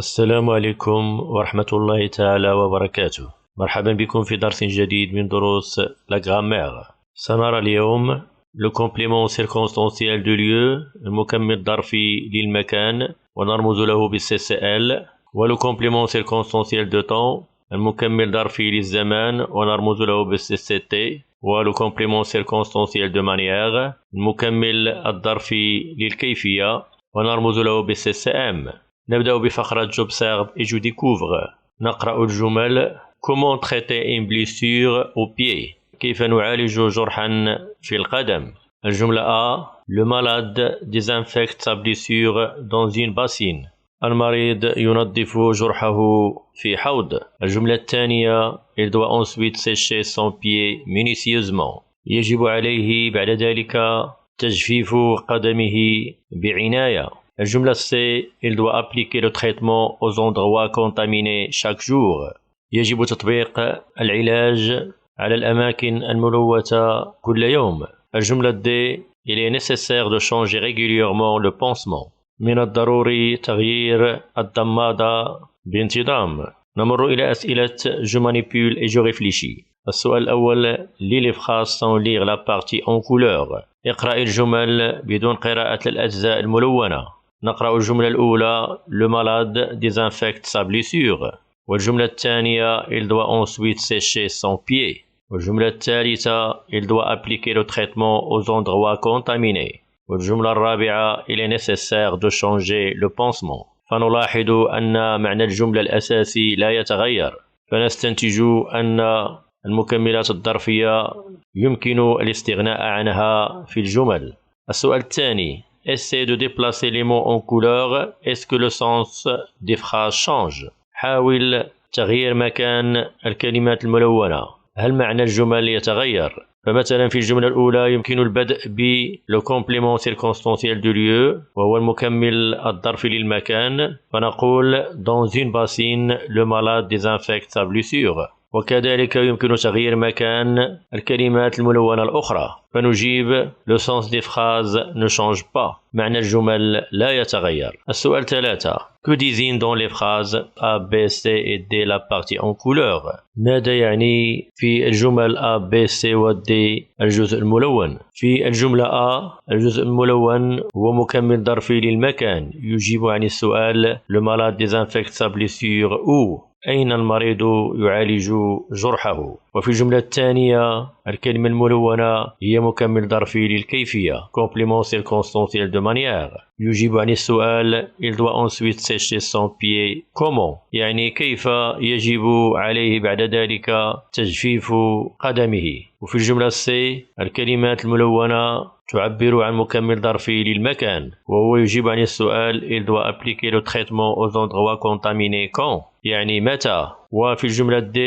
السلام عليكم ورحمة الله تعالى وبركاته. مرحبا بكم في درس جديد من دروس la grammaire. سنرى اليوم le complément circonstanciel de lieu، المكمل الظرفي للمكان ونرمز له بالCCL، و le complément circonstanciel de temps، المكمل الظرفي للزمان ونرمز له بالCCT، و le complément circonstanciel de manière، المكمل الظرفي للكيفية ونرمز له بالCCM. نبدأ بفقرة j'observe et je découvre. نقرأ الجمل. Comment traiter une blessure au pied؟ كيف نعالج جرحا في القدم؟ الجملة A. Le malade désinfecte sa blessure dans une bassine. المريض ينظف جرحه في حوض. الجملة الثانية. Il doit ensuite sécher son pied minutieusement. يجب عليه بعد ذلك تجفيف قدمه بعناية. الجملة C. Il doit appliquer le traitement aux endroits contaminés chaque jour. يجب تطبيق العلاج على الأماكن الملوثة كل يوم. الجملة D. Il est nécessaire de changer régulièrement le pansement. من الضروري تغيير الضمادة بانتظام. نمر إلى أسئلة je manipule et je réfléchis. السؤال الأول. Lis les phrases sans lire la partie en couleur. اقرأ الجمل بدون قراءة الأجزاء الملونة. نقرأ الجملة الأولى. Le malade désinfecte sa blessure. والجملة الثانية. Il doit ensuite sécher son pied. والجملة الثالثة. Il doit appliquer le traitement aux endroits contaminés. والجملة الرابعة. Il est nécessaire de changer le pansement. فنلاحظ أن معنى الجملة الأساسي لا يتغير، فنستنتج أن المكملات الظرفية يمكن الاستغناء عنها في الجمل. السؤال الثاني. Essaie de déplacer les mots en couleur. Est-ce que le sens des phrases change؟ حاول تغيير مكان الكلمات الملونة. هل معنى الجمل يتغير؟ فمثلا في الجملة الأولى يمكن البدء le complément circonstanciel de lieu، وهو المكمل الظرفي للمكان، فنقول dans une bassine le malade désinfecte sa blessure. وكذلك يمكن تغيير مكان الكلمات الملونة الأخرى، فنجيب le sens des phrases ne change pas، معنى الجمل لا يتغير. السؤال 3. Que désigne dans les phrases A, B, C et D la partie en couleur؟ ماذا يعني في الجمل A, B, C و D الجزء الملون؟ في الجملة A الجزء الملون هو مكمل ظرفي للمكان، يجيب عن السؤال le malade désinfecte sa blessure où؟ أين المريض يعالج جرحه؟ وفي الجملة الثانية الكلمة الملونة هي مكمل ظرفي للكيفية complément circonstanciel de manière، يجيب عن السؤال il doit ensuite sécher son pied comment؟ يعني كيف يجب عليه بعد ذلك تجفيف قدمه. وفي الجملة C الكلمات الملونة تعبر عن مكمل ظرفي للمكان، وهو يجيب عن السؤال il doit appliquer le traitement aux endroits contaminés quand؟ يعني متى. وفي الجملة D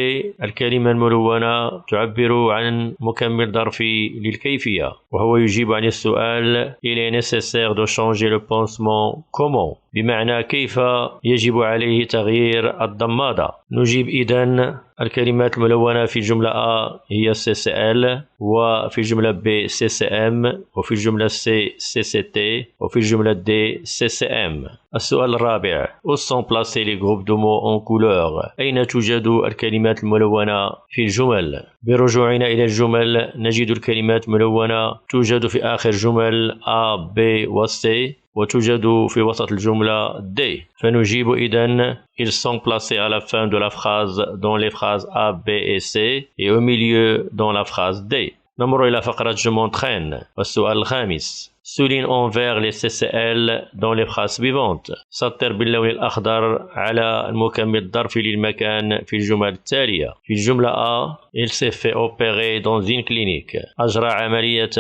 الكلمة الملونة تعبر عن مكمل ظرفي للكيفية، وهو يجيب عن السؤال il est nécessaire de changer le pansement comment؟ بمعنى كيف يجب عليه تغيير الضمادة. نجيب إذن الكلمات الملونة في الجملة A هي CCL، وفي الجملة B CCM، وفي الجملة C CCT، وفي الجملة D CCM. السؤال الرابع. Où sont placés les groupes de mots en couleur؟ أين توجد الكلمات الملونة في الجمل؟ برجوعنا إلى الجمل نجد الكلمات الملونة توجد في آخر جمل A B و C، وتوجد في وسط الجملة D. فنجيب إذن ils sont placés à la fin de la phrase dans les phrases A, B et C et au milieu dans la phrase D. نمر إلى فقرة je m'entraîne. والسؤال الخامس. Souligne envers les CCL dans les phrases suivantes. سطر باللون الأخضر على المكمل الظرفي للمكان في الجمل التالية. في الجملة A il s'est fait opérer dans une clinique. أجرى عملية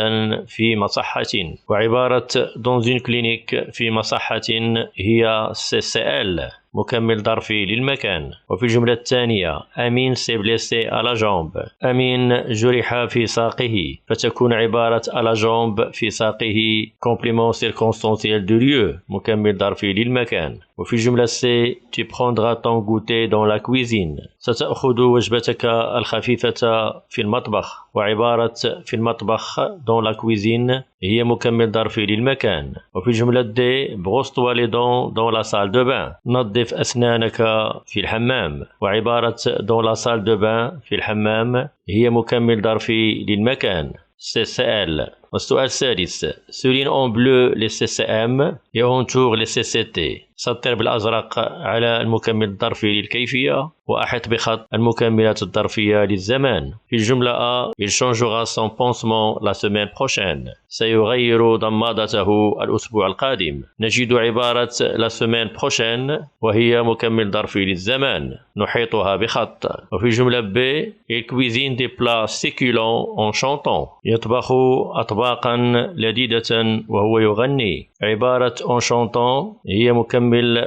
في مصحة. وعبارة dans une clinique في مصحة هي CCL مكمل ظرفي للمكان. وفي الجملة الثانية أمين s'est blessé à la jambe. أمين جرح في ساقه، فتكون عبارة à la jambe في ساقه complément circonstanciel de lieu مكمل ظرفي للمكان. وفي الجملة C tu prendras ton goûter dans la cuisine. ستأخذ وجبتك الخفيفة في المطبخ. وعبارة في المطبخ dans la cuisine هي مكمل ظرفي للمكان. وفي الجملة D brosse-toi les dents dans la salle de bain. نظف أسنانك في الحمام. وعبارة dans la salle de bain في الحمام هي مكمل ظرفي للمكان CCL. والسؤال السادس souligne en bleu les CCM et entoure les CCT. سطر بالأزرق على المكمل الظرفي للكيفية وأحط بخط المكملات الظرفية للزمان. في الجملة A il changera son pansement la semaine prochaine. سيغير ضمادته الأسبوع القادم. نجد عبارة la semaine prochaine وهي مكمل ظرفي للزمان نحيطها بخط. وفي الجملة B il cuisine des plats succulents en chantant. يطبخ أطباقا لذيذة وهو يغني. عبارة en chantant هي مكمل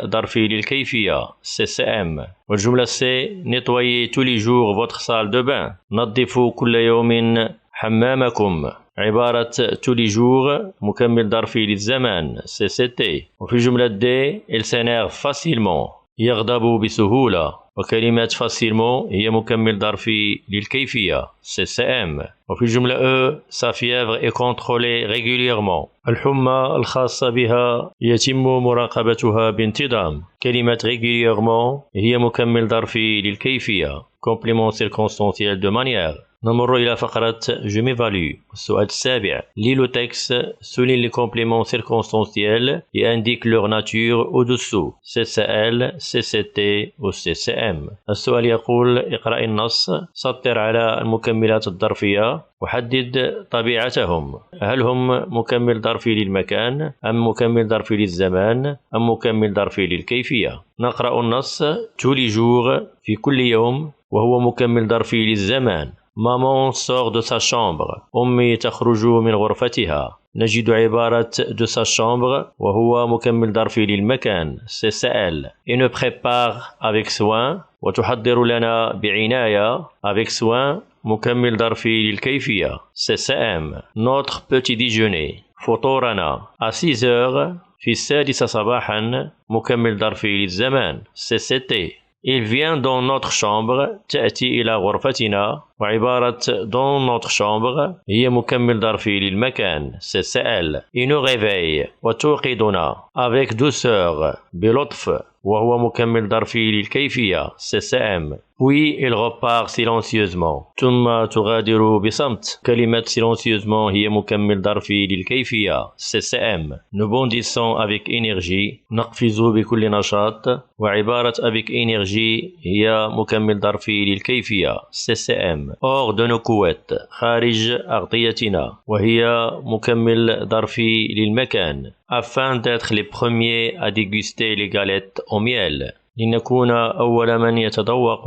ظرفي للكيفية CCM. والجملة C nettoyez tous les jours votre salle de bain. نظفوا كل يوم حمامكم. عبارة tous les jours مكمل ظرفي للزمان CCT. وفي الجملة D il s'énerve facilement. يغضب بسهولة. وكلمة facilement هي مكمل ظرفي للكيفية CCM. وفي الجملة E sa fièvre est contrôlée régulièrement. الحمى الخاصة بها يتم مراقبتها بانتظام. كلمة régulièrement هي مكمل ظرفي للكيفية complément circonstanciel de manière. نمر إلى فقرة Je m'évalue. السؤال السابع lis le texte, souligne les compléments circonstanciels et indique leur nature au-dessous CCL, CCT و CCM. السؤال يقول اقرأ النص سطر على المكملات الظرفية وحدد طبيعتهم. هل هم مكمل ظرفي للمكان أم مكمل ظرفي للزمان أم مكمل ظرفي للكيفية؟ نقرأ النص tous les jours في كل يوم وهو مكمل ظرفي للزمان. Maman sort de sa chambre. أمي تخرج من غرفتها. نجد عبارة de sa chambre وهو مكمل ظرفي للمكان CCL. Et ne prépare avec soin وتحضر لنا بعناية avec soin مكمل ظرفي للكيفية CCM. Notre petit déjeuner فطورنا à 6 heures في 6 صباحا مكمل ظرفي للزمان CCT. Il vient dans notre chambre تأتي إلى غرفتنا. وعبارة dans notre chambre هي مكمل ظرفي للمكان CCL. Il nous réveille وتوقظنا avec douceur بلطف وهو مكمل ظرفي للكيفية CCM. Puis il repart silencieusement. ثم تغادر بصمت. كلمة silencieusement هي مكمل ظرفي للكيفية CCM. Nous bondissons avec énergie. نقفز بكل نشاط. وعبارة avec énergie هي مكمل ظرفي للكيفية CCM. hors de nos couettes خارج أغطيتنا وهي مكمل ظرفي للمكان afin d'être les premiers à déguster les galettes au miel لنكون أول من يتذوق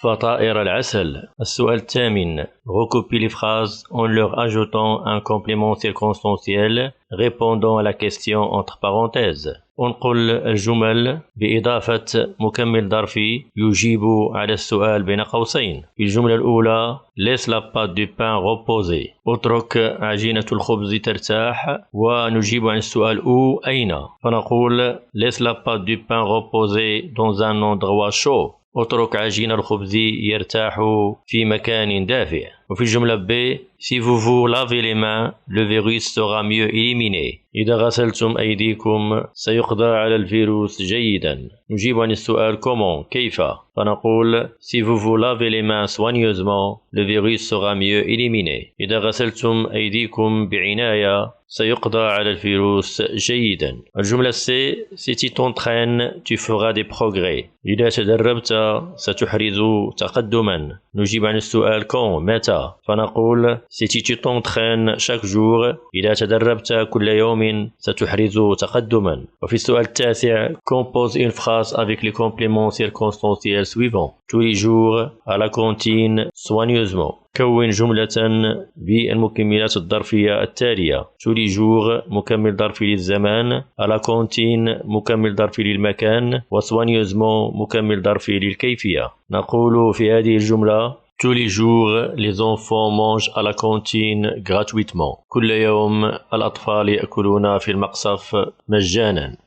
فطائر العسل. السؤال الثامن recopie les phrases en leur ajoutant un complément circonstanciel répondant à la question entre parenthèses. انقل الجمل بإضافة مكمل ظرفي يجيب على السؤال بين قوسين. في الجملة الأولى laisse la pâte du pain reposer. اترك عجينة الخبز ترتاح ونجيب عن السؤال أين. فنقول laisse la pâte du pain reposer dans un endroit chaud. اترك عجين الخبز يرتاح في مكان دافئ. وفي الجملة B si vous vous lavez les mains le virus sera mieux éliminé. إذا غسلتم أيديكم سيقضى على الفيروس جيدا. نجيب عن السؤال comment كيف. فنقول si vous vous lavez les mains soigneusement le virus sera mieux éliminé. إذا غسلتم أيديكم بعناية سيقضى على الفيروس جيدا. الجملة C si tu t'entraînes tu feras des progrès. إذا تدربت ستحرز تقدما. نجيب عن السؤال quand متى. فنقول si tu t'entraînes chaque jour إذا تدربت كل يوم ستحرز تقدما. وفي السؤال التاسع compose une phrase avec les compléments circonstanciels suivants tous les jours à la cantine soigneusement. كون جملة بالمكملات الظرفية التالية tous les jours مكمل ظرفي للزمان à la cantine مكمل ظرفي للمكان وsoigneusement مكمل ظرفي للكيفية. نقول في هذه الجملة tous les jours les enfants mangent à la cantine gratuitement. كل يوم الأطفال يأكلون في المقصف مجانا.